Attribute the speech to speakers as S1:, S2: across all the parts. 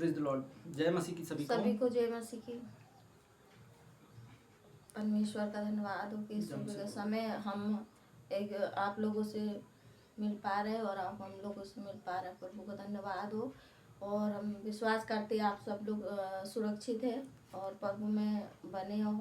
S1: Praise the Lord. जय मसीह की सभी
S2: को जय मसीह की। परमेश्वर का धन्यवाद हो कि इस सुबह के समय हम एक आप लोगों से मिल पा रहे हैं और आप हम लोगों से मिल पा रहे हैं। प्रभु का धन्यवाद हो। और हम विश्वास करते हैं आप सब लोग सुरक्षित है और प्रभु में बने हो,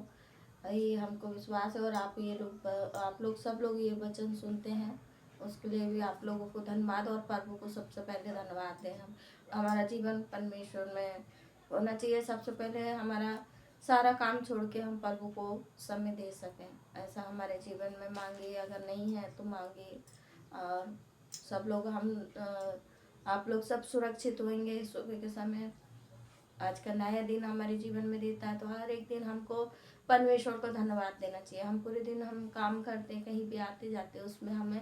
S2: यही हमको विश्वास है। और आप लोग सब लोग ये वचन सुनते हैं, उसके लिए भी आप लोगों को धन्यवाद। और प्रभु को सबसे पहले धन्यवाद दें। हम हमारा जीवन परमेश्वर में होना चाहिए। सबसे पहले हमारा सारा काम छोड़ के हम प्रभु को समय दे सकें, ऐसा हमारे जीवन में मांगिए। अगर नहीं है तो मांगिए। और सब लोग आप लोग सब सुरक्षित होंगे सुबह के समय। आज का नया दिन हमारे जीवन में देता है तो हर एक दिन हमको परमेश्वर को धन्यवाद देना चाहिए। हम पूरे दिन हम काम करते हैं, कहीं भी आते जाते, उसमें हमें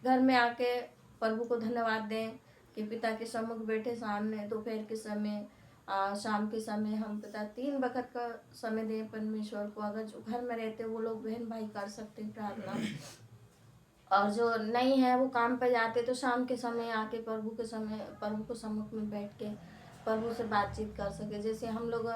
S2: घर में आके प्रभु को धन्यवाद दें कि पिता के सम्मुख बैठे सामने दोपहर के समय, शाम के समय हम पिता 3 वक्त का समय दें परमेश्वर को। अगर जो घर में रहते वो लोग बहन भाई कर सकते हैं प्रार्थना, और जो नहीं है वो काम पे जाते तो शाम के समय आके प्रभु को सम्मुख में बैठ के प्रभु से बातचीत कर सके। जैसे हम लोग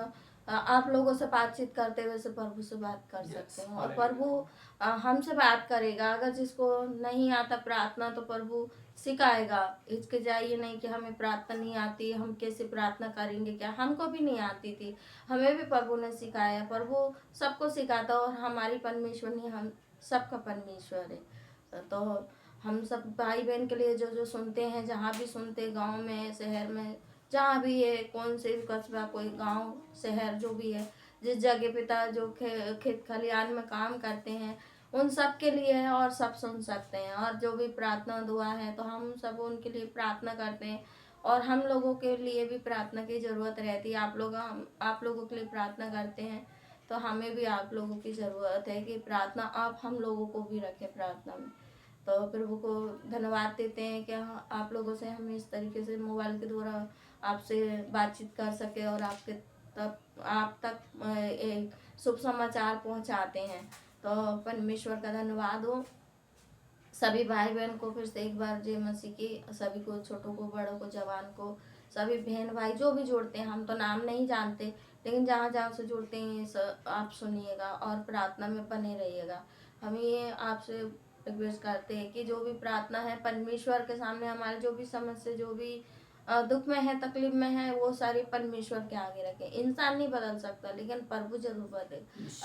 S2: आप लोगों से बातचीत करते वैसे प्रभु से बात कर सकते हैं। और प्रभु हमसे बात करेगा। अगर जिसको नहीं आता प्रार्थना तो प्रभु सिखाएगा। हिचकिचाइए नहीं कि हमें प्रार्थना नहीं आती, हम कैसे प्रार्थना करेंगे। क्या हमको भी नहीं आती थी, हमें भी प्रभु ने सिखाया। प्रभु सबको सिखाता और हमारी परमेश्वर नहीं, हम सबका परमेश्वर है। तो हम सब भाई बहन के लिए जो जो सुनते हैं, जहाँ भी सुनते, गांव में शहर में जहाँ भी है, कौन से भी कस्बा, कोई गांव शहर जो भी है, जिस जगह पिता जो खेत खलिहान में काम करते हैं उन सब के लिए है और सब सुन सकते हैं। और जो भी प्रार्थना दुआ है तो हम सब उनके लिए प्रार्थना करते हैं। और हम लोगों के लिए भी प्रार्थना की ज़रूरत रहती है। आप लोगों के लिए प्रार्थना करते हैं तो हमें भी आप लोगों की ज़रूरत है कि प्रार्थना आप हम लोगों को भी रखें प्रार्थना में। तो प्रभु को धन्यवाद देते हैं कि आप लोगों से हम इस तरीके से मोबाइल के द्वारा आपसे बातचीत कर सके और आप तक एक शुभ समाचार पहुंचाते हैं। तो परमेश्वर का धन्यवाद हो। सभी भाई बहन को फिर से एक बार जय मसीह की। सभी को, छोटों को, बड़ों को, जवान को, सभी बहन भाई जो भी जोड़ते हैं, हम तो नाम नहीं जानते लेकिन जहाँ जहाँ से जुड़ते हैं आप सुनिएगा और प्रार्थना में बने रहिएगा। हम ये आपसे रिक्वेस्ट करते हैं कि जो भी प्रार्थना है परमेश्वर के सामने, हमारे जो भी समस्या, जो भी दुख में है, तकलीफ में है, वो सारी परमेश्वर के आगे रखें। इंसान नहीं बदल सकता लेकिन प्रभु जरूर बदले।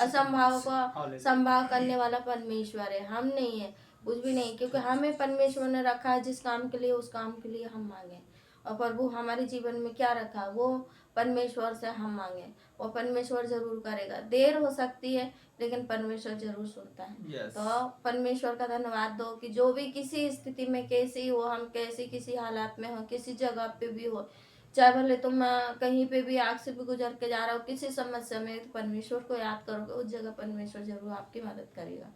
S2: असंभव को संभव करने वाला परमेश्वर है, हम नहीं है, कुछ भी नहीं। क्योंकि हमें परमेश्वर ने रखा है जिस काम के लिए, उस काम के लिए हम मांगे। और प्रभु हमारे जीवन में क्या रखा वो परमेश्वर से हम मांगे, वो परमेश्वर जरूर करेगा। देर हो सकती है लेकिन परमेश्वर जरूर सुनता है। तो परमेश्वर का धन्यवाद दो कि जो भी किसी स्थिति में कैसी हो, हम कैसी किसी हालात में हो, किसी जगह पे भी हो, चाहे भले तुम कहीं पे भी आग से भी गुजर के जा रहे हो, किसी समस्या में, तो परमेश्वर को याद करोगे, उस जगह परमेश्वर जरूर आपकी मदद करेगा।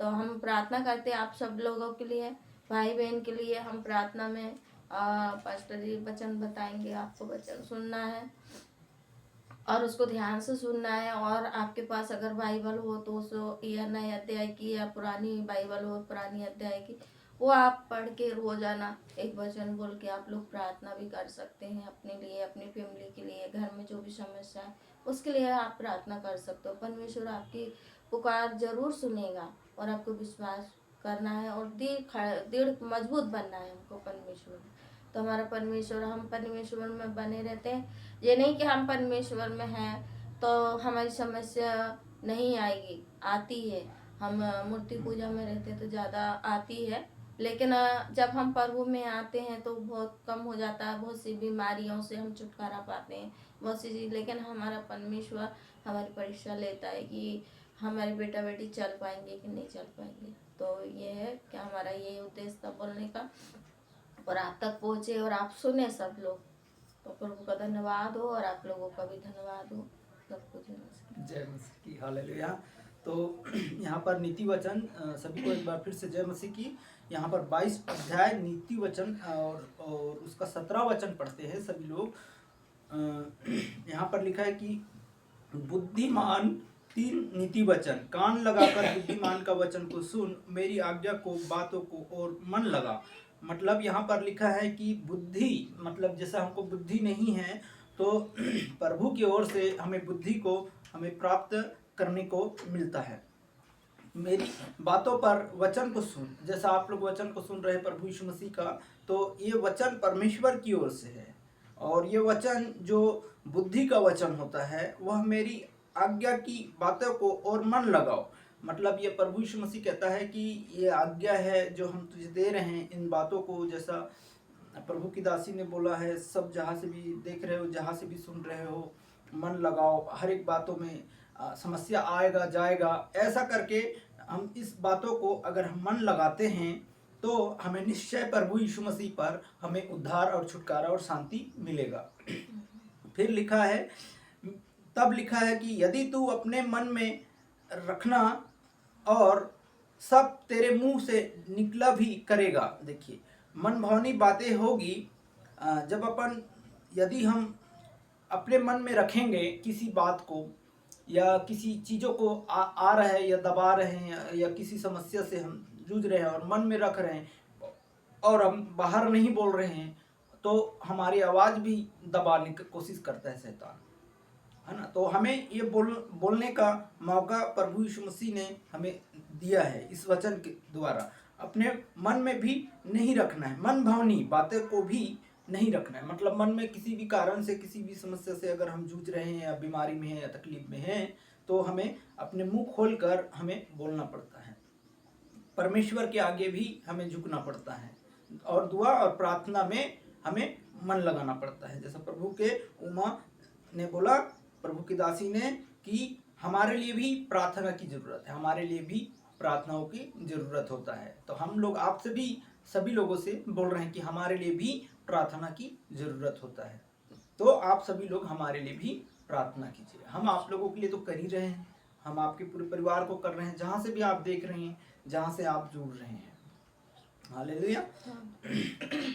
S2: तो हम प्रार्थना करते हैं आप सब लोगों के लिए, भाई बहन के लिए। हम प्रार्थना में पास्टर जी वचन बताएंगे, आपको वचन सुनना है और उसको ध्यान से सुनना है। और आपके पास अगर बाइबल हो तो उस या नए अध्याय की या पुरानी बाइबल हो पुरानी अध्याय की, वो आप पढ़ के रोजाना एक वचन बोल के आप लोग प्रार्थना भी कर सकते हैं अपने लिए, अपनी फैमिली के लिए, घर में जो भी समस्या है उसके लिए आप प्रार्थना कर सकते हो। परमेश्वर आपकी पुकार जरूर सुनेगा और आपको विश्वास करना है और दृढ़ मजबूत बनना है हमको परमेश्वर में। तो हमारा परमेश्वर, हम परमेश्वर में बने रहते हैं। ये नहीं कि हम परमेश्वर में हैं तो हमारी समस्या नहीं आएगी, आती है। हम मूर्ति पूजा में रहते हैं तो ज़्यादा आती है, लेकिन जब हम प्रभु में आते हैं तो बहुत कम हो जाता है। बहुत सी बीमारियों से हम छुटकारा पाते हैं, बहुत सी चीज़। लेकिन हमारा परमेश्वर हमारी परीक्षा लेता है कि हमारे बेटा बेटी चल पाएंगे कि नहीं चल पाएंगे। तो ये है कि हमारा ये उद्देश्य था बोलने का, और आप तक पहुँचे और आप सुने सब लोग। तो प्रभु का धन्यवाद हो और आप लोगों का भी धन्यवाद हो। सबको
S1: जय मसीह की। हालेलुया। तो यहाँ पर नीति वचन, सभी को एक बार फिर से जय मसीह की। यहाँ पर 22 अध्याय नीति वचन और उसका 17 वचन पढ़ते हैं सभी लोग। यहाँ पर लिखा है कि बुद्धिमान 3 नीति वचन, कान लगाकर बुद्धिमान का वचन को सुन, मेरी आज्ञा को, बातों को और मन लगा। मतलब यहाँ पर लिखा है कि बुद्धि, मतलब जैसा हमको बुद्धि नहीं है तो प्रभु की ओर से हमें बुद्धि को हमें प्राप्त करने को मिलता है। मेरी बातों पर वचन को सुन, जैसा आप लोग वचन को सुन रहे हैं प्रभु यीशु मसीह का, तो ये वचन परमेश्वर की ओर से है। और ये वचन जो बुद्धि का वचन होता है वह मेरी आज्ञा की बातों को और मन लगाओ। मतलब ये प्रभु यीशु मसीह कहता है कि ये आज्ञा है जो हम तुझे दे रहे हैं, इन बातों को, जैसा प्रभु की दासी ने बोला है, सब जहाँ से भी देख रहे हो, जहाँ से भी सुन रहे हो, मन लगाओ। हर एक बातों में समस्या आएगा जाएगा, ऐसा करके हम इस बातों को अगर हम मन लगाते हैं तो हमें निश्चय प्रभु यीशु मसीह पर हमें उद्धार और छुटकारा और शांति मिलेगा। फिर लिखा है, तब लिखा है कि यदि तू अपने मन में रखना और सब तेरे मुंह से निकला भी करेगा। देखिए, मन भावनी बातें होगी जब यदि हम अपने मन में रखेंगे किसी बात को या किसी चीज़ों को आ रहा है या दबा रहे हैं या किसी समस्या से हम जूझ रहे हैं और मन में रख रहे हैं और हम बाहर नहीं बोल रहे हैं, तो हमारी आवाज़ भी दबाने की कोशिश करता है शैतान, है ना। तो हमें ये बोलने का मौका प्रभु यीशु मसीह ने हमें दिया है इस वचन के द्वारा। अपने मन में भी नहीं रखना है, मन भावनी बातें को भी नहीं रखना है। मतलब मन में किसी भी कारण से, किसी भी समस्या से अगर हम जूझ रहे हैं या बीमारी में हैं या तकलीफ में हैं, तो हमें अपने मुंह खोलकर हमें बोलना पड़ता है। परमेश्वर के आगे भी हमें झुकना पड़ता है और दुआ और प्रार्थना में हमें मन लगाना पड़ता है। जैसा प्रभु के उमा ने बोला, प्रभु की दासी ने, कि हमारे लिए भी प्रार्थना की जरूरत है, हमारे लिए भी प्रार्थनाओं की जरूरत होता है। तो हम लोग आपसे भी, सभी लोगों से बोल रहे हैं कि हमारे लिए भी प्रार्थना की जरूरत होता है। तो आप सभी लोग हमारे लिए भी प्रार्थना कीजिए। हम आप लोगों के लिए तो कर ही रहे हैं, हम आपके पूरे परिवार को कर रहे हैं, जहाँ से भी आप देख रहे हैं, जहाँ से आप जुड़ रहे हैं। हालेलुया।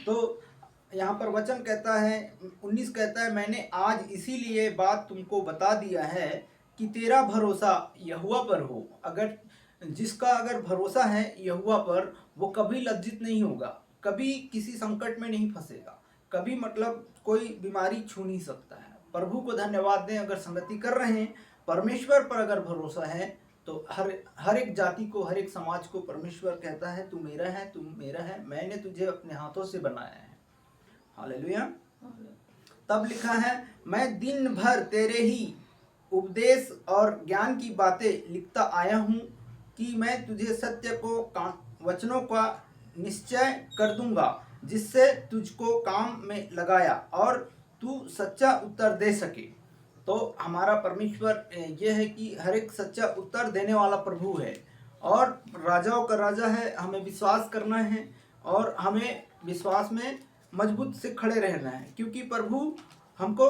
S1: तो यहाँ पर वचन कहता है, 19 कहता है, मैंने आज इसीलिए बात तुमको बता दिया है कि तेरा भरोसा यहोवा पर हो। जिसका अगर भरोसा है यहोवा पर, वो कभी लज्जित नहीं होगा, कभी किसी संकट में नहीं फंसेगा, कभी मतलब कोई बीमारी छू नहीं सकता है। प्रभु को धन्यवाद दें, अगर संगति कर रहे हैं, परमेश्वर पर अगर भरोसा है, तो हर एक जाति को, हर एक समाज को परमेश्वर कहता है, तू मेरा है, तू मेरा है, मैंने तुझे अपने हाथों से बनाया है। हालेलुया। तब लिखा है, मैं दिन भर तेरे ही उपदेश और ज्ञान की बातें लिखता आया हूँ कि मैं तुझे सत्य को वचनों का निश्चय कर दूंगा, जिससे तुझको काम में लगाया और तू सच्चा उत्तर दे सके। तो हमारा परमेश्वर ये है कि हर एक सच्चा उत्तर देने वाला प्रभु है और राजाओं का राजा है। हमें विश्वास करना है और हमें विश्वास में मजबूत से खड़े रहना है, क्योंकि प्रभु हमको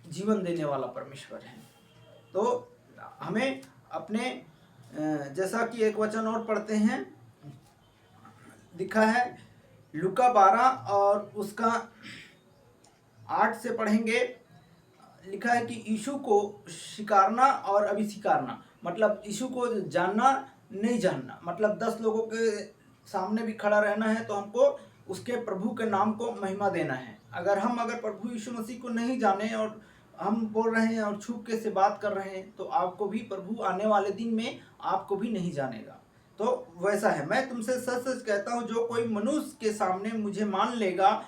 S1: जीवन देने वाला परमेश्वर है। तो हमें अपने, जैसा कि एक वचन और पढ़ते हैं, लिखा है लूका 12 और उसका 8 से पढ़ेंगे। लिखा है कि यीशु को स्वीकारना और अभी स्वीकारना, मतलब यीशु को जानना नहीं जानना, मतलब 10 लोगों के सामने भी खड़ा रहना है तो हमको उसके प्रभु के नाम को महिमा देना है। अगर प्रभु यीशु मसीह को नहीं जाने और हम बोल रहे हैं और छुप के से बात कर रहे हैं, तो आपको भी प्रभु आने वाले दिन में आपको भी नहीं जानेगा। तो वैसा है, मैं तुमसे सच सच कहता हूँ, जो कोई मनुष्य के सामने मुझे मान लेगा,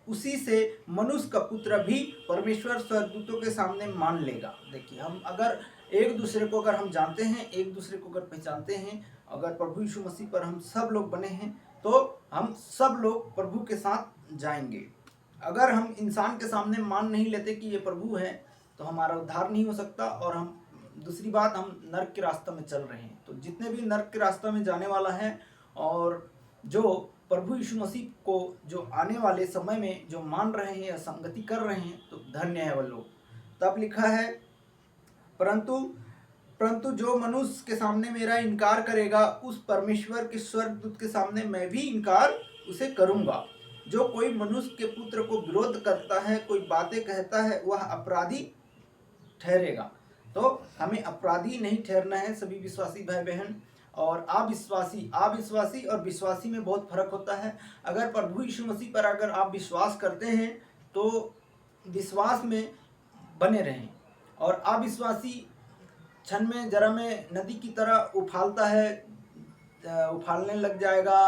S1: उसी से मनुष्य का पुत्र भी परमेश्वर स्वर्गदूतों के सामने मान लेगा। देखिए, हम अगर एक दूसरे को अगर हम जानते हैं, एक दूसरे को अगर पहचानते हैं, अगर प्रभु यीशु मसीह पर हम सब लोग बने हैं, तो हम सब लोग प्रभु के साथ जाएंगे। अगर हम इंसान के सामने मान नहीं लेते कि ये प्रभु है, तो हमारा उद्धार नहीं हो सकता। और हम, दूसरी बात, हम नरक के रास्ते में चल रहे हैं। तो जितने भी नरक के रास्ते में जाने वाला है और जो प्रभु यीशु मसीह को जो आने वाले समय में जो मान रहे हैं या संगति कर रहे हैं, तो धन्य है वो लोग। तब लिखा है, परंतु जो मनुष्य के सामने मेरा इनकार करेगा, उस परमेश्वर के स्वर्गदूत के सामने मैं भी इनकार उसे करूंगा। जो कोई मनुष्य के पुत्र को विरोध करता है, कोई बातें कहता है, वह अपराधी ठहरेगा। तो हमें अपराधी नहीं ठहरना है सभी विश्वासी भाई बहन। और अविश्वासी और विश्वासी में बहुत फर्क होता है। अगर प्रभु यीशु मसीह पर अगर आप विश्वास करते हैं, तो विश्वास में बने रहें। और अविश्वासी क्षण में जरा में नदी की तरह उफालता है, उफालने लग जाएगा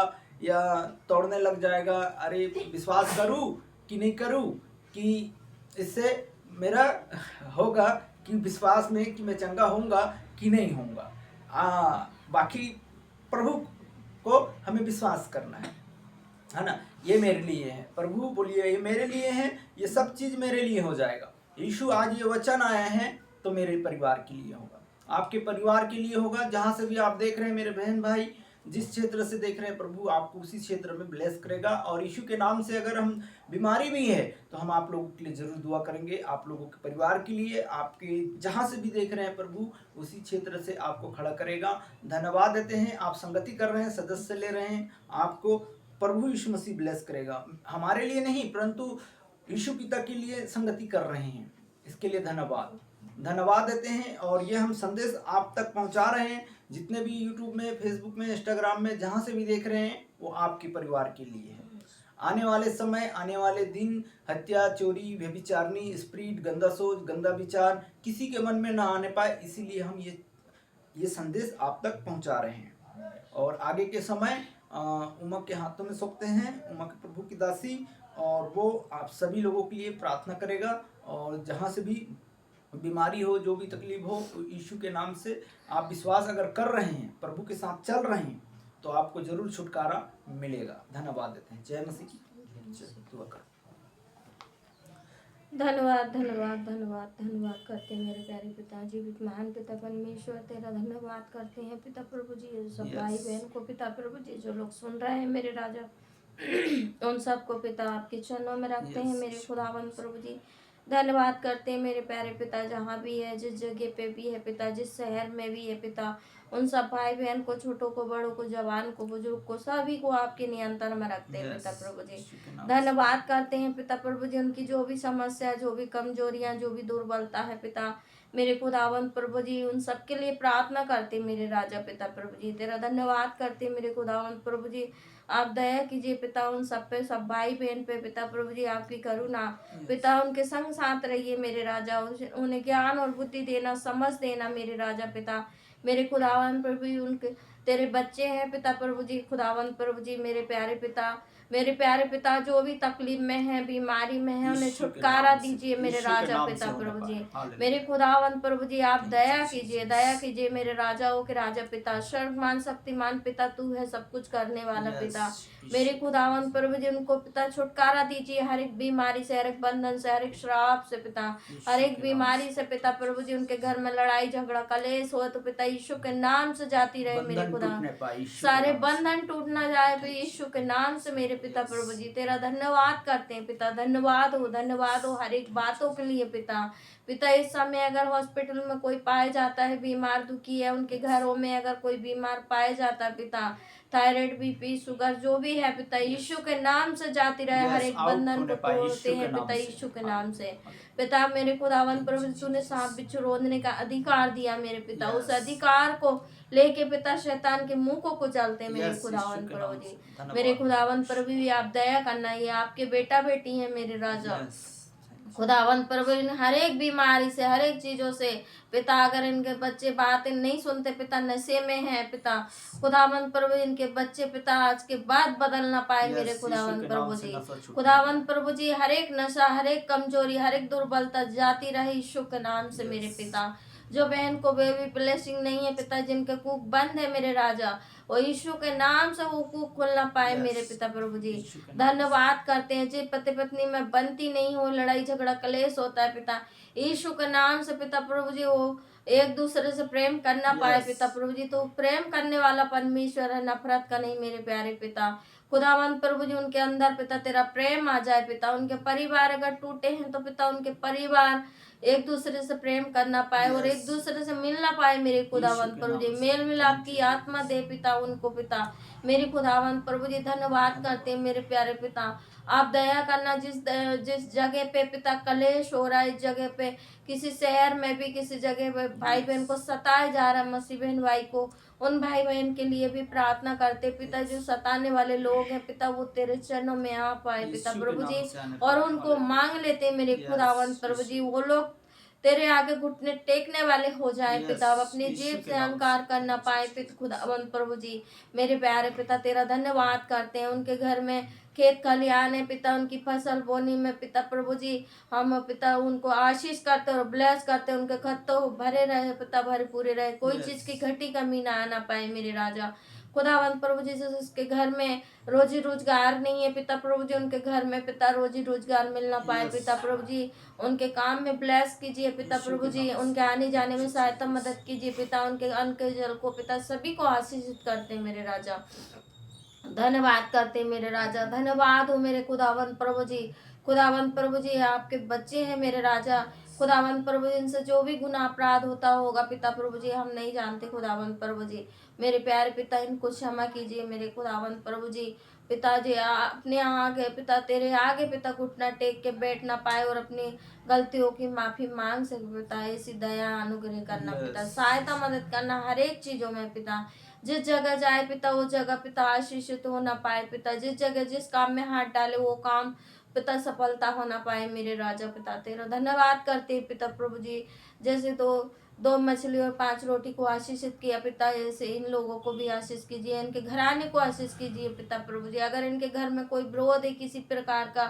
S1: या तोड़ने लग जाएगा। अरे विश्वास करूं कि नहीं करूं, कि इससे मेरा होगा कि विश्वास में कि मैं चंगा होऊंगा कि नहीं होऊंगा। बाकी प्रभु को हमें विश्वास करना है ना। ये मेरे लिए है, प्रभु बोलिए ये मेरे लिए है, ये सब चीज मेरे लिए हो जाएगा। यीशु आज ये वचन आया है तो मेरे परिवार के लिए होगा, आपके परिवार के लिए होगा। जहां से भी आप देख रहे हैं मेरे बहन भाई, जिस क्षेत्र से देख रहे हैं, प्रभु आपको उसी क्षेत्र में ब्लेस करेगा। और यीशु के नाम से अगर हम बीमारी भी है तो हम आप लोगों के लिए जरूर दुआ करेंगे, आप लोगों के परिवार के लिए। आपके जहां से भी देख रहे हैं प्रभु उसी क्षेत्र से आपको खड़ा करेगा। धन्यवाद देते हैं, आप संगति कर रहे हैं, सदस्य ले रहे हैं, आपको प्रभु यीशु मसीह ब्लेस करेगा। हमारे लिए नहीं परंतु यीशु पिता के लिए संगति कर रहे हैं, इसके लिए धन्यवाद देते हैं। और ये हम संदेश आप तक पहुंचा रहे हैं, जितने भी यूट्यूब में, फेसबुक में, इंस्टाग्राम में जहां से भी देख रहे हैं वो आपके परिवार के लिए है। आने वाले समय, आने वाले दिन हत्या, चोरी, व्यभिचारनी, स्प्रीट, गंदा सोच, गंदा विचार किसी के मन में ना आने पाए, इसीलिए हम ये संदेश आप तक पहुंचा रहे हैं। और आगे के समय उमा के हाथों में सौंपते हैं, उमा के प्रभु की दासी, और वो आप सभी लोगों के लिए प्रार्थना करेगा। और जहाँ से भी बीमारी हो, जो भी तकलीफ हो, तो यीशु के नाम से आप विश्वास अगर कर रहे हैं, प्रभु के साथ चल रहे हैं, तो आपको जरूर छुटकारा मिलेगा। धन्यवाद देते हैं। जय मसीह की। दुआ कर।
S2: धन्यवाद धन्यवाद धन्यवाद धन्यवाद करते हैं मेरे प्यारे पिता, जीवित महान पिता परमेश्वर, तेरा धन्यवाद करते हैं पिता प्रभु जी। सब भाई बहन को पिता प्रभु जी, जो लोग सुन रहे हैं मेरे राजा, उन सबको पिता आपके चरणों में रखते हैं मेरे खुदावन प्रभु जी। धन्यवाद करते हैं मेरे प्यारे पिता, जहाँ भी है, जिस जगह पे भी है पिता, जिस शहर में भी है पिता, उन सब भाई बहन को, छोटों को, बड़ों को, जवान को, बुजुर्ग को, सभी को आपके नियंत्रण में रखते हैं पिता प्रभु जी। धन्यवाद करते हैं पिता प्रभु जी, उनकी जो भी समस्या, जो भी कमजोरियां, जो भी दुर्बलता है पिता मेरे खुदावंत प्रभु जी, उन सब के लिए प्रार्थना करते मेरे राजा पिता प्रभु जी। तेरा धन्यवाद करते मेरे खुदावंत प्रभु जी। आप दया कीजिए पिता उन सब पे, सब भाई बहन पे पिता प्रभु जी, आपकी करुणा पिता उनके संग साथ रहिए मेरे राजा। उन्हें ज्ञान और बुद्धि देना, समझ देना मेरे राजा पिता मेरे खुदावन प्रभु जी। उनके तेरे बच्चे हैं पिता प्रभु जी, खुदावन प्रभु जी, मेरे प्यारे पिता जो भी तकलीफ में है, बीमारी में है, उन्हें छुटकारा दीजिए मेरे राजा पिता प्रभु जी। मेरे खुदावन प्रभु जी, आप दया कीजिए मेरे राजाओं के राजा पिता, सर्वमान शक्तिमान पिता, तू है सब कुछ करने वाला पिता मेरे खुदावन प्रभु जी। उनको पिता छुटकारा दीजिए हर एक बीमारी से, हर एक बंधन से, हर एक श्राप से पिता, हर एक बीमारी से पिता प्रभु जी। उनके घर में लड़ाई झगड़ा कलेश हो तो पिता यीशु के नाम से जाती रहे मेरे खुदा, सारे बंधन टूट ना जाए तो यीशु के नाम से मेरे पिता प्रभु जी। तेरा धन्यवाद करते हैं पिता, धन्यवाद हो हर एक बातों के लिए पिता। इस समय अगर हॉस्पिटल में कोई पाया जाता है बीमार, दुखी है, उनके घरों में अगर कोई बीमार पाया जाता है पिता, थायराइड, बीपी, शुगर जो भी है पिता, यीशु के नाम से जाती रहे, हर एक बंधन को तोड़ते हैं पिता यीशु के नाम से पिता। मेरे खुदावन प्रभु तूने सांप बिच्छू रोकने का अधिकार दिया मेरे पिता, उस अधिकार को लेके पिता शैतान के मुंह को कुचलते मेरे खुदावन प्रभु जी। मेरे खुदावन प्रभु भी आप दया करना, ये आपके बेटा बेटी है मेरे राजा खुदावन प्रभु। हर एक बीमारी से, हर एक चीजों से पिता, अगर इनके बच्चे बातें नहीं सुनते पिता, नशे में है पिता, खुदावन प्रभु इनके बच्चे पिता आज के बाद बदल ना पाए मेरे खुदावन प्रभु जी। खुदावन प्रभु जी, हर एक नशा, हर एक कमजोरी, हर एक दुर्बलता जाती रहे यीशु के नाम से मेरे पिता। जो बहन को बेबी ब्लेसिंग नहीं है पिता, जिनके कूक बंद है मेरे राजा, और यीशु के नाम से वो कूक खुलना पाए मेरे पिता प्रभु जी। धन्यवाद करते हैं जी, पति पत्नी में बनती नहीं हो, लड़ाई झगड़ा कलेश होता है पिता, यीशु के नाम से पिता प्रभु जी वो एक दूसरे से प्रेम करना पाए पिता प्रभु जी। तो प्रेम करने वाला परमेश्वर है, नफरत का नहीं मेरे प्यारे पिता। खुदावंत प्रभु जी, उनके अंदर पिता तेरा प्रेम आ जाए पिता। उनके परिवार अगर टूटे हैं तो पिता उनके परिवार एक दूसरे से प्रेम करना पाए और एक दूसरे से मिलना पाए मेरे खुदावंत प्रभु जी। मेल मिलाप की आत्मा दे पिता उनको पिता मेरे खुदावंत प्रभु जी। धन्यवाद करते हैं मेरे प्यारे पिता, आप दया करना, जिस जगह पे पिता कलेश हो रहा है, इस जगह पे किसी शहर में भी किसी जगह पे भाई बहन को सताया जा रहा है, मसीह बहन भाई को, उन भाई बहन के लिए भी प्रार्थना करते पिता। जो सताने वाले लोग हैं पिता, वो तेरे चरणों में आ पाए पिता
S1: यीशु के
S2: प्रभु
S1: नाम
S2: जी,
S1: से आने
S2: और
S1: पाए।
S2: उनको मांग लेते मेरे खुदावन
S1: यस
S2: प्रभु जी,
S1: यीशु।
S2: वो लोग तेरे आगे घुटने टेकने वाले हो जाए पिता, अब
S1: यस
S2: अपनी जीभ
S1: यीशु के
S2: से
S1: नाम से।
S2: अहंकार करना पाए पिता खुदावन प्रभु जी। मेरे प्यारे पिता तेरा धन्यवाद करते हैं, उनके घर में खेत खलिहान है पिता, उनकी फसल बोनी में पिता प्रभु जी, हम पिता उनको आशीष करते और ब्लेस करते, उनके खत्तों भरे रहे पिता, भरे पूरे रहे, कोई चीज की घटी कमी ना आना पाए मेरे राजा खुदावंत प्रभु जी। जिसके घर में रोजी रोजगार नहीं है पिता प्रभु जी, उनके घर में पिता रोजी रोजगार मिलना पाए
S1: यस
S2: पिता प्रभु जी, उनके काम में ब्लेस कीजिए पिता
S1: यीशु
S2: प्रभु
S1: के
S2: जी,
S1: नाम से।
S2: उनके आने जाने में सहायता मदद कीजिए पिता, उनके अन्न के जल को पिता सभी को आशीषित करते हैं मेरे राजा, धन्यवाद करते हैं मेरे राजा, धन्यवाद हो मेरे खुदावंत प्रभु जी। खुदावंत प्रभु जी आपके बच्चे हैं मेरे राजा, खुदावंत प्रभु जी इनसे जो भी गुनाह अपराध होता होगा पिता प्रभु जी, हम नहीं जानते खुदावंत प्रभु जी, मेरे प्यारे पिता इनको क्षमा कीजिए मेरे खुदावंत प्रभु जी। पिताजी अपने आगे पिता तेरे आगे पिता घुटना टेक के बैठ ना पाए और अपनी गलतियों की माफी मांग सके पिता, ऐसी दया अनुग्रह करना पिता,
S1: यस
S2: सहायता मदद करना हर एक चीजों में पिता, जिस जगह जाए पिता वो जगह पिता आशीषित हो ना पाए पिता, जिस जगह जिस काम में हाथ डाले वो काम पिता सफलता हो ना पाए मेरे राजा पिता, तेरा धन्यवाद करते हैं पिता प्रभु जी। जैसे तो 2 मछली और 5 रोटी को आशीषित किया पिता, ऐसे इन लोगों को भी आशीष कीजिए, इनके घराने को आशीष कीजिए पिता प्रभु जी। अगर इनके घर में कोई विरोध है किसी प्रकार का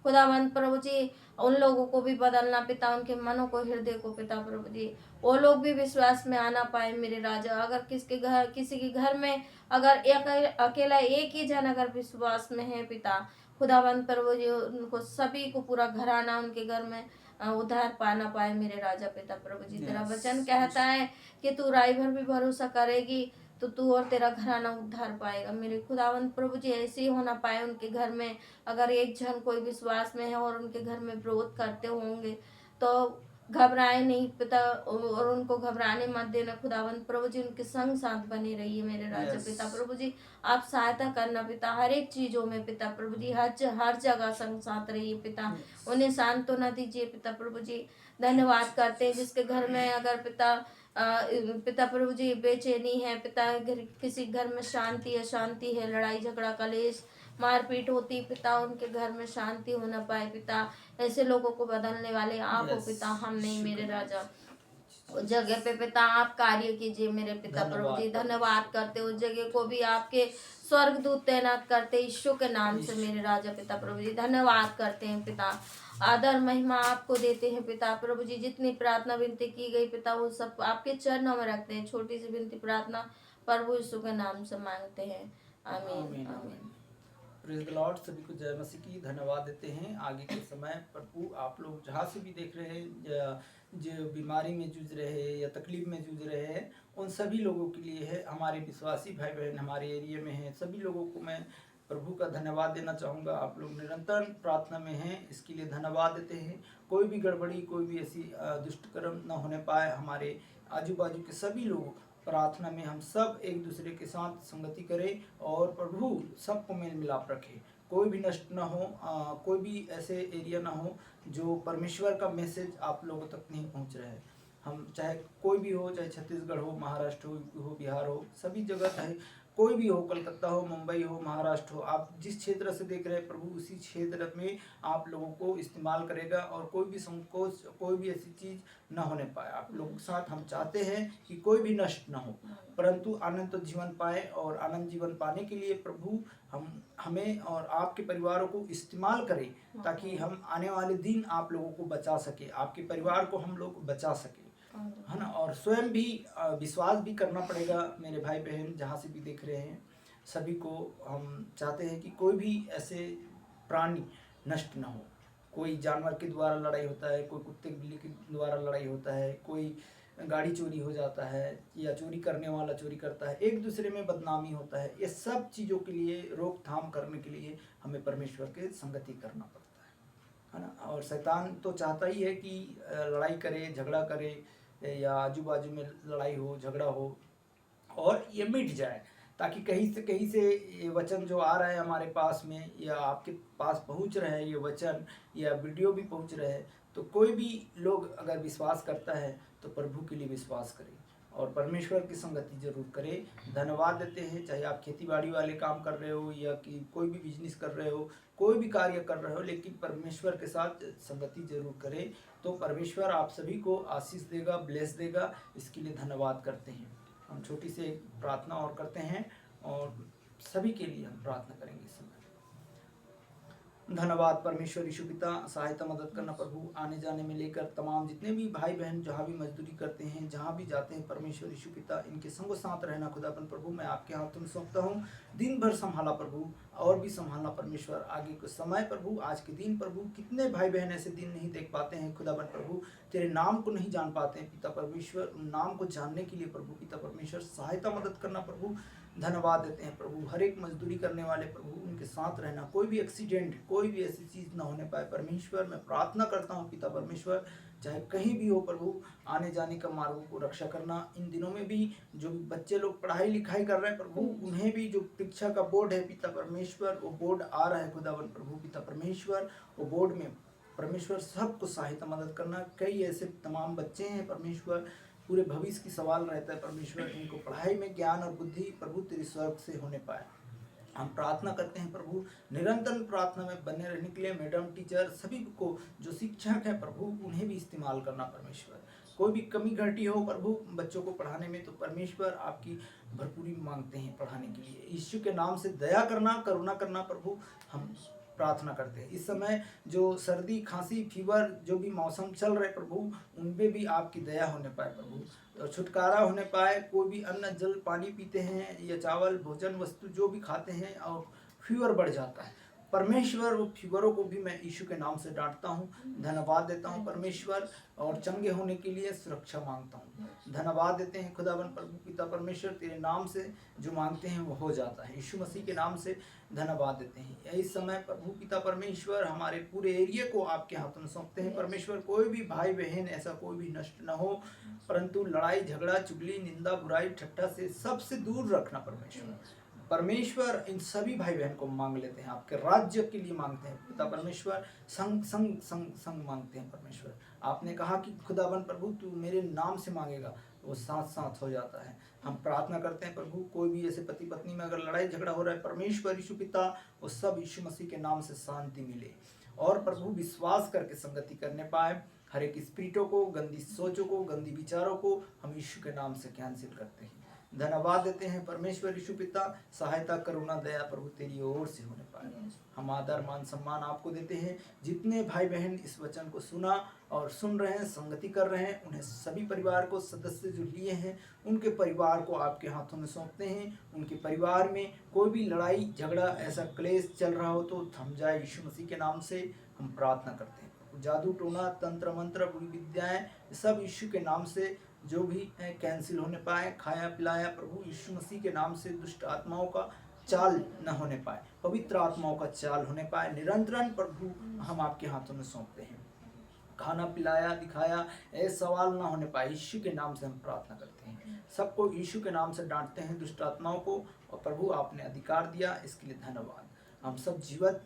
S2: खुदावंत प्रभु जी, उन लोगों को भी बदलना पिता, उनके मनों को हृदय को पिता प्रभु जी, वो लोग भी विश्वास में आना पाए मेरे राजा। अगर किसी के घर में अगर एक अकेला एक ही जन अगर विश्वास में है पिता खुदावंत प्रभु जी, उनको सभी को पूरा घराना उनके घर में उद्धार पाना पाए मेरे राजा पिता प्रभु जी। तेरा वचन कहता है कि तू राई भर भी भरोसा करेगी तो तू और तेरा घराना उद्धार पाएगा मेरे खुदावंत प्रभु जी, ऐसे ही होना पाए उनके घर में। अगर एक जन कोई विश्वास में है और उनके घर में विरोध करते होंगे तो घबराए नहीं पिता, और उनको घबराने मत देना खुदावंत प्रभु जी, उनके संग साथ बने रहिए मेरे राजा
S1: यस
S2: पिता प्रभु जी। आप सहायता करना पिता हर एक चीजों में पिता प्रभु जी, हर जगह संग साथ रहिए पिता, उन्हें सांत्वना दीजिए पिता प्रभु जी। धन्यवाद करते हैं जिसके घर में अगर पिता प्रभु जी बेचैनी है पिता, किसी घर में शांति अशांति है, लड़ाई झगड़ा कलेश मारपीट होती पिता, उनके घर में शांति हो ना पाए पिता, ऐसे लोगों को बदलने वाले आप हो पिता, हम नहीं मेरे राजा। उस जगह पे पिता आप कार्य कीजिए मेरे पिता प्रभु जी, धन्यवाद करते उस जगह को भी आपके स्वर्गदूत तैनात करते यीशु के नाम से मेरे राजा पिता प्रभु जी, धन्यवाद करते हैं पिता, आदर महिमा आपको देते हैं पिता प्रभु जी। जितनी प्रार्थना विनती की गई पिता वो सब आपके चरणों में रखते हैं, छोटी सी विनती प्रार्थना प्रभु यीशु के नाम से मांगते हैं, आमीन आमीन।
S1: Praise the Lord. सभी को जय मसीह की धन्यवाद देते हैं। आगे के समय प्रभु आप लोग जहाँ से भी देख रहे हैं या जो बीमारी में जूझ रहे हैं या तकलीफ में जूझ रहे हैं, उन सभी लोगों के लिए है, हमारे विश्वासी भाई बहन हमारे एरिया में हैं, सभी लोगों को मैं प्रभु का धन्यवाद देना चाहूँगा। आप लोग निरंतर प्रार्थना में हैं, इसके लिए धन्यवाद देते हैं। कोई भी गड़बड़ी कोई भी ऐसी दुष्ट कर्म न होने पाए। हमारे आजू बाजू के सभी लोग प्रार्थना में हम सब एक दूसरे के साथ संगति करें और प्रभु सबको मेल मिलाप रखे, कोई भी नष्ट ना हो, कोई भी ऐसे एरिया ना हो जो परमेश्वर का मैसेज आप लोगों तक नहीं पहुंच रहा है। हम चाहे कोई भी हो, चाहे छत्तीसगढ़ हो, महाराष्ट्र हो, बिहार हो, सभी जगह चाहे कोई भी हो, कलकत्ता हो, मुंबई हो, महाराष्ट्र हो, आप जिस क्षेत्र से देख रहे हैं प्रभु उसी क्षेत्र में आप लोगों को इस्तेमाल करेगा और कोई भी संकोच कोई भी ऐसी चीज़ न होने पाए। आप लोगों के साथ हम चाहते हैं कि कोई भी नष्ट न हो परंतु आनंद जीवन पाए, और आनंद जीवन पाने के लिए प्रभु हमें और आपके परिवारों को इस्तेमाल करें ताकि हम आने वाले दिन आप लोगों को बचा सके, आपके परिवार को हम लोग बचा सके, है ना। और स्वयं भी विश्वास भी करना पड़ेगा। मेरे भाई बहन जहाँ से भी देख रहे हैं सभी को हम चाहते हैं कि कोई भी ऐसे प्राणी नष्ट ना हो। कोई जानवर के द्वारा लड़ाई होता है, कोई कुत्ते बिल्ली के द्वारा लड़ाई होता है, कोई गाड़ी चोरी हो जाता है या चोरी करने वाला चोरी करता है, एक दूसरे में बदनामी होता है। ये सब चीज़ों के लिए रोकथाम करने के लिए हमें परमेश्वर के संगति करना पड़ता है ना। और शैतान तो चाहता ही है कि लड़ाई करे, झगड़ा करे या आजू बाजू में लड़ाई हो, झगड़ा हो और ये मिट जाए। ताकि कहीं से ये वचन जो आ रहा है हमारे पास में, या आपके पास पहुंच रहे हैं ये वचन, या वीडियो भी पहुंच रहे हैं, तो कोई भी लोग अगर विश्वास करता है तो प्रभु के लिए विश्वास करे और परमेश्वर की संगति जरूर करे। धन्यवाद देते हैं, चाहे आप खेती बाड़ी वाले काम कर रहे हो या कि कोई भी बिजनेस कर रहे हो, कोई भी कार्य कर रहे हो, लेकिन परमेश्वर के साथ संगति जरूर करें, तो परमेश्वर आप सभी को आशीष देगा, ब्लेस देगा। इसके लिए धन्यवाद करते हैं। हम छोटी सी एक प्रार्थना और करते हैं और सभी के लिए हम प्रार्थना करेंगे इस समय। धन्यवाद परमेश्वर यीशु पिता, सहायता मदद करना प्रभु, आने जाने में लेकर तमाम जितने भी भाई बहन जहाँ भी मजदूरी करते हैं, जहाँ भी जाते हैं, परमेश्वर यीशु पिता इनके संगो साथ रहना खुदाबंद प्रभु, मैं आपके हाथों में सौंपता हूँ। दिन भर संभाला प्रभु, और भी संभालना परमेश्वर, आगे के समय प्रभु, आज के दिन प्रभु, कितने भाई बहन ऐसे दिन नहीं देख पाते हैं खुदाबंद प्रभु, तेरे नाम को नहीं जान पाते हैं पिता परमेश्वर, उन नाम को जानने के लिए प्रभु पिता परमेश्वर सहायता मदद करना प्रभु। धन्यवाद देते हैं प्रभु, हर एक मजदूरी करने वाले प्रभु उनके साथ रहना, कोई भी एक्सीडेंट, कोई भी ऐसी चीज़ ना होने पाए परमेश्वर। मैं प्रार्थना करता हूँ पिता परमेश्वर, चाहे कहीं भी हो प्रभु, आने जाने का मार्गों को रक्षा करना। इन दिनों में भी जो बच्चे लोग पढ़ाई लिखाई कर रहे हैं प्रभु, उन्हें भी जो परीक्षा का बोर्ड है पिता परमेश्वर, वो बोर्ड आ रहा है खुदावन प्रभु पिता परमेश्वर, वो बोर्ड में परमेश्वर सबको सहायता मदद करना। कई ऐसे तमाम बच्चे हैं परमेश्वर, पूरे भविष्य की सवाल रहता है परमेश्वर, इनको पढ़ाई में ज्ञान और बुद्धि प्रभु तेरी स्वर्ग से होने पाए। हम प्रार्थना करते हैं प्रभु, निरंतर प्रार्थना में बने रहने के लिए मैडम, टीचर, सभी को जो शिक्षक है प्रभु, उन्हें भी इस्तेमाल करना परमेश्वर। कोई भी कमी घटी हो प्रभु बच्चों को पढ़ाने में, तो परमेश्वर आपकी भरपूरी मांगते हैं पढ़ाने के लिए। यीशु के नाम से दया करना, करुणा करना प्रभु, हम प्रार्थना करते हैं। इस समय जो सर्दी, खांसी, फीवर जो भी मौसम चल रहे प्रभु, उन पे भी आपकी दया होने पाए प्रभु, और छुटकारा होने पाए। कोई भी अन्न जल पानी पीते हैं या चावल भोजन वस्तु जो भी खाते हैं और फीवर बढ़ जाता है परमेश्वर, वो फीवरों को भी मैं यीशु के नाम से डांटता हूँ। धन्यवाद देता हूँ परमेश्वर, और चंगे होने के लिए सुरक्षा मांगता हूँ। धन्यवाद देते हैं खुदावन प्रभु पिता परमेश्वर, तेरे नाम से जो मांगते हैं वो हो जाता है। यीशु मसीह के नाम से धन्यवाद देते हैं। इस समय प्रभु पिता परमेश्वर, हमारे पूरे एरिया को आपके हाथों में सौंपते हैं परमेश्वर। कोई भी भाई बहन ऐसा कोई भी नष्ट न हो, परंतु लड़ाई झगड़ा चुगली निंदा बुराई ठट्ठा से सबसे दूर रखना परमेश्वर। परमेश्वर इन सभी भाई बहन को मांग लेते हैं, आपके राज्य के लिए मांगते हैं पिता परमेश्वर, संग संग संग संग मांगते हैं परमेश्वर। आपने कहा कि खुदावन प्रभु तू मेरे नाम से मांगेगा, वो साथ साथ हो जाता है। हम प्रार्थना करते हैं प्रभु, कोई भी ऐसे पति पत्नी में अगर लड़ाई झगड़ा हो रहा है परमेश्वर यीशु पिता, वो सब यीशु मसीह के नाम से शांति मिले, और प्रभु विश्वास करके संगति करने पाए। हर एक स्पिरिटों को, गंदी सोचों को, गंदी विचारों को हम यीशु के नाम से कैंसिल करते हैं। धन्यवाद देते हैं परमेश्वर यीशु पिता, सहायता करुणा दया प्रभु तेरी ओर से होने पाए। हम आदर मान सम्मान आपको देते हैं। जितने भाई बहन इस वचन को सुना और सुन रहे हैं, संगति कर रहे हैं, उन्हें सभी परिवार को, सदस्य जो लिए हैं उनके परिवार को आपके हाथों में सौंपते हैं। उनके परिवार में कोई भी लड़ाई झगड़ा ऐसा क्लेश चल रहा हो तो थम जाए यीशु मसीह के नाम से हम प्रार्थना करते हैं। जादू टोना तंत्र मंत्र बुरी विद्याएं सब यीशु के नाम से जो भी कैंसिल होने पाए। खाया पिलाया प्रभु यीशु मसीह के नाम से दुष्ट आत्माओं का चाल न होने पाए, पवित्र आत्माओं का चाल होने पाए। निरंतरन प्रभु हम आपके हाथों में सौंपते हैं। खाना पिलाया दिखाया ऐसे सवाल ना होने पाए, यीशु के नाम से हम प्रार्थना करते हैं। सबको यीशु के नाम से डांटते हैं दुष्ट आत्माओं को, और प्रभु आपने अधिकार दिया, इसके लिए धन्यवाद। हम सब जीवित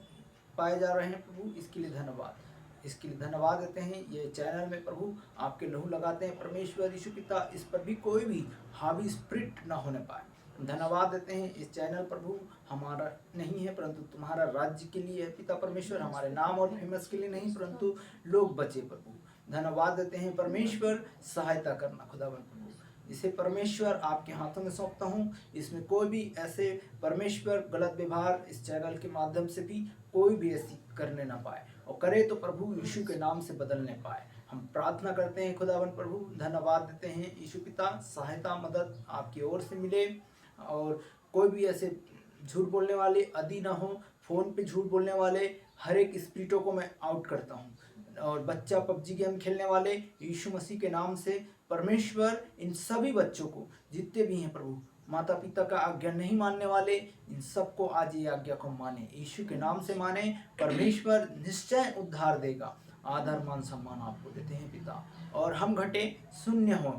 S1: पाए जा रहे हैं प्रभु, इसके लिए धन्यवाद। इसके लिए धन्यवाद देते हैं। ये चैनल में प्रभु आपके लहू लगाते हैं परमेश्वर यीशु पिता, इस पर भी कोई भी हावी स्पिरिट ना होने पाए। धन्यवाद देते हैं। इस चैनल प्रभु हमारा नहीं है परंतु तुम्हारा राज्य के लिए है पिता परमेश्वर, हमारे नाम और फेमस के लिए नहीं परंतु लोग बचे प्रभु। धन्यवाद देते हैं परमेश्वर, सहायता करना खुदावन प्रभु। इसे परमेश्वर आपके हाथों में सौंपता हूँ। इसमें कोई भी ऐसे परमेश्वर गलत व्यवहार इस चैनल के माध्यम से भी कोई भी ऐसी करने ना पाए, और करे तो प्रभु यीशु के नाम से बदलने पाए। हम प्रार्थना करते हैं खुदावन प्रभु। धन्यवाद देते हैं यीशु पिता, सहायता मदद आपकी ओर से मिले, और कोई भी ऐसे झूठ बोलने वाले आदि ना हो, फ़ोन पे झूठ बोलने वाले हर एक स्पिरिटों को मैं आउट करता हूँ। और बच्चा पबजी गेम खेलने वाले यीशु मसीह के नाम से परमेश्वर, इन सभी बच्चों को जितने भी हैं प्रभु, माता पिता का आज्ञा नहीं मानने वाले, इन सबको आज ये आज्ञा को माने, यीशु के नाम से माने। परमेश्वर निश्चय उद्धार देगा। आदर मान सम्मान आपको देते हैं पिता, और हम घटे शून्य हों,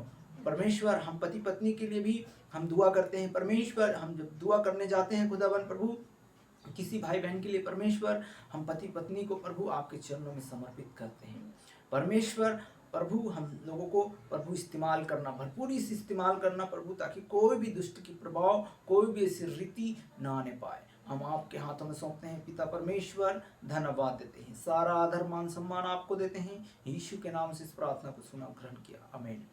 S1: परमेश्वर हम पति पत्नी के लिए भी हम दुआ करते हैं। परमेश्वर हम जब दुआ करने जाते हैं खुदावन प्रभु किसी भाई बहन के लिए, परमेश्वर हम पति पत्नी को प्रभु आपके चरणों में समर्पित करते हैं। परमेश्वर प्रभु हम लोगों को प्रभु इस्तेमाल करना, भरपूरी से इस्तेमाल करना प्रभु, ताकि कोई भी दुष्ट की प्रभाव, कोई भी ऐसी रीति ना आने पाए। हम आपके हाथों में सौंपते हैं पिता परमेश्वर, धन्यवाद देते हैं, सारा आदर मान सम्मान आपको देते हैं। यीशु के नाम से इस प्रार्थना को सुना ग्रहण किया, आमीन।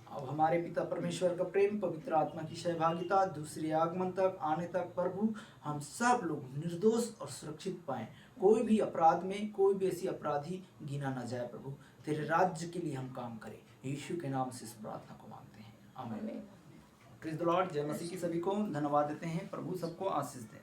S1: अब हमारे पिता परमेश्वर का प्रेम, पवित्र आत्मा की सहभागिता दूसरे आगमन तक आने तक प्रभु हम सब लोग निर्दोष और सुरक्षित पाएं। कोई भी अपराध में कोई भी ऐसी अपराधी गिना ना जाए प्रभु। तेरे राज्य के लिए हम काम करें, यीशु के नाम से इस प्रार्थना को मांगते हैं, आमीन। Praise the Lord. जय मसीह की सभी को धन्यवाद देते हैं। प्रभु सबको आशीष दे।